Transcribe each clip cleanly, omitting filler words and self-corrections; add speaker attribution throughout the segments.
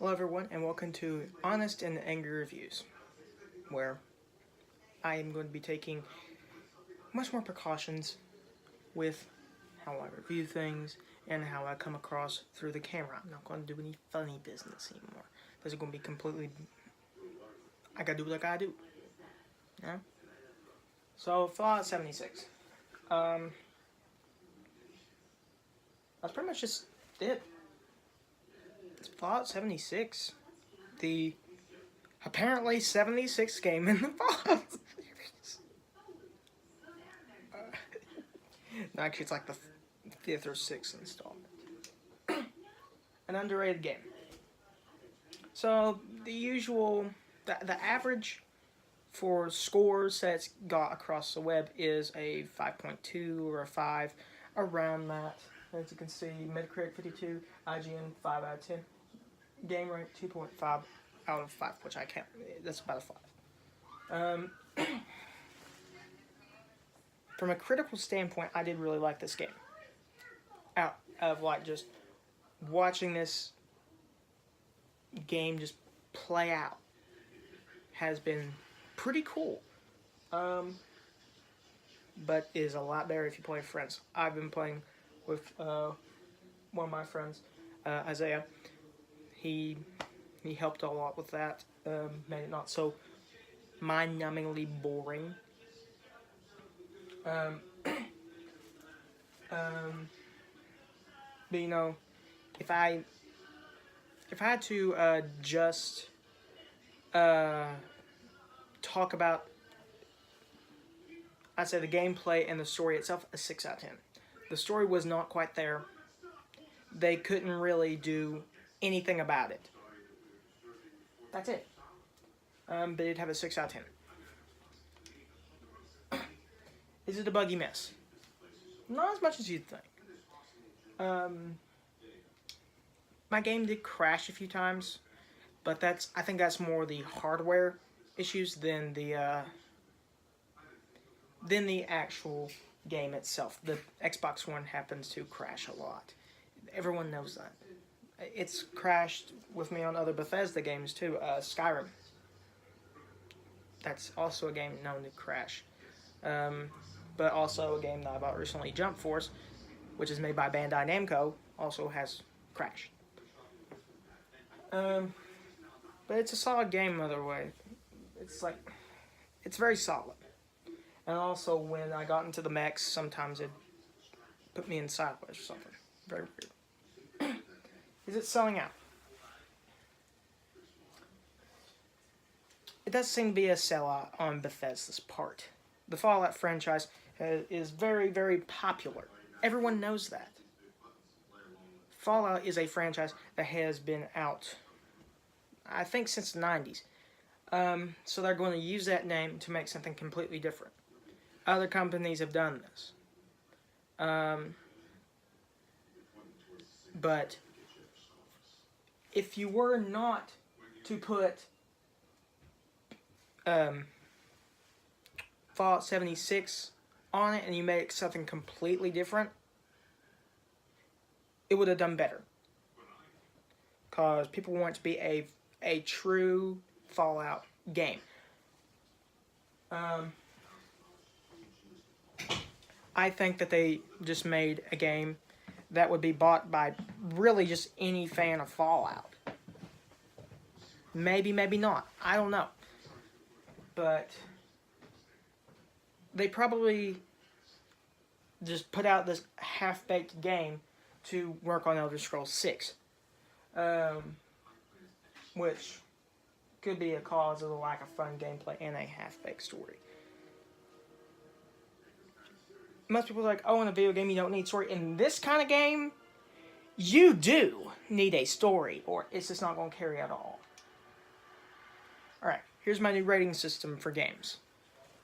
Speaker 1: Hello everyone and welcome to Honest and Angry Reviews, where I am going to be taking much more precautions with how I review things and how I come across through the camera. I'm not going to do any funny business anymore. This is going to be completely, I gotta do what I gotta do. Yeah? So, Fallout 76. That's pretty much just it. It's Fallout 76. The apparently 76th game in the Fallout series. No, actually, it's like the 5th or 6th installment. An underrated game. So, the usual, the average for scores that's got across the web is a 5.2 or a 5, around that. As you can see, Metacritic 52, IGN 5 out of 10, GameRank 2.5 out of 5, which I can't, that's about a 5. From a critical standpoint, I did really like this game. Out of like just watching this game just play out has been pretty cool. But is a lot better if you play with friends. I've been playing with one of my friends, Isaiah. He helped a lot with that. Made it not so mind-numbingly boring. But you know, if I had to just talk about, I'd say the gameplay and the story itself, a 6 out of 10. The story was not quite there. They couldn't really do anything about it. That's it. But it'd have a 6 out of 10. Is it a buggy mess? Not as much as you'd think. My game did crash a few times, but I think that's more the hardware issues than the actual game itself. The Xbox One happens to crash a lot. Everyone knows that. It's crashed with me on other Bethesda games too. Skyrim. That's also a game known to crash. But also a game that I bought recently, Jump Force, which is made by Bandai Namco, also has crashed. But it's a solid game either way. It's very solid. And also when I got into the mechs, sometimes it put me in sideways or something. Very weird. Is it selling out? It does seem to be a sellout on Bethesda's part. The Fallout franchise is very, very popular. Everyone knows that. Fallout is a franchise that has been out, I think, since the 90s. So they're going to use that name to make something completely different. Other companies have done this. But if you were not to put Fallout 76 on it and you make something completely different, it would have done better. Because people want it to be a true Fallout game. I think that they just made a game that would be bought by really just any fan of Fallout. Maybe, maybe not. I don't know. But they probably just put out this half-baked game to work on Elder Scrolls 6. Which could be a cause of the lack of fun gameplay and a half-baked story. Most people are like, oh, in a video game you don't need story. In this kind of game, you do need a story, or it's just not going to carry at all. Alright, here's my new rating system for games.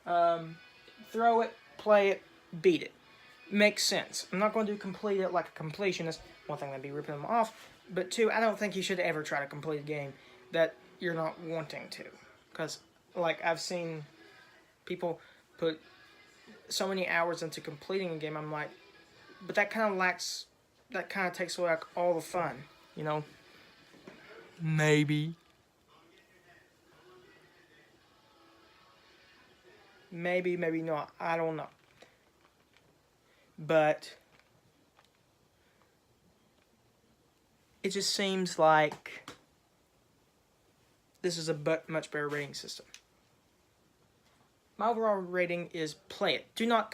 Speaker 1: Throw it, play it, beat it. Makes sense. I'm not going to complete it like a completionist. One thing, I'd be ripping them off. But two, I don't think you should ever try to complete a game that you're not wanting to. Because, like, I've seen people put so many hours into completing a game, I'm like, but that kind of takes away like, all the fun, you know? Maybe. Maybe, maybe not. I don't know. But it just seems like this is a much better rating system. My overall rating is play it. Do not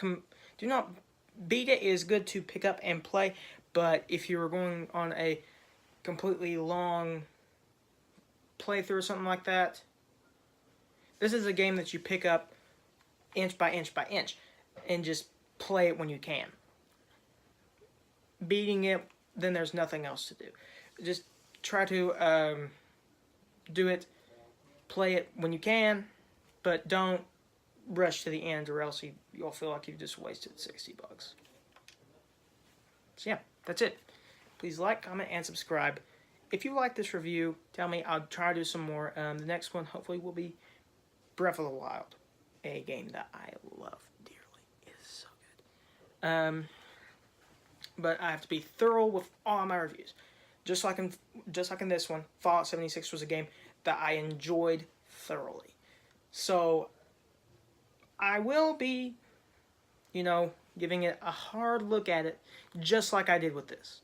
Speaker 1: beat it. It is good to pick up and play, but if you were going on a completely long playthrough or something like that, this is a game that you pick up inch by inch by inch and just play it when you can. Beating it, then there's nothing else to do. Just try to do it, play it when you can, but don't rush to the end, or else you'll feel like you've just wasted $60. So yeah, that's it. Please like, comment, and subscribe. If you like this review, tell me. I'll try to do some more. The next one hopefully will be Breath of the Wild, a game that I love dearly. It is so good. But I have to be thorough with all my reviews. Just like in this one, Fallout 76 was a game that I enjoyed thoroughly. So I will be, giving it a hard look at it, just like I did with this.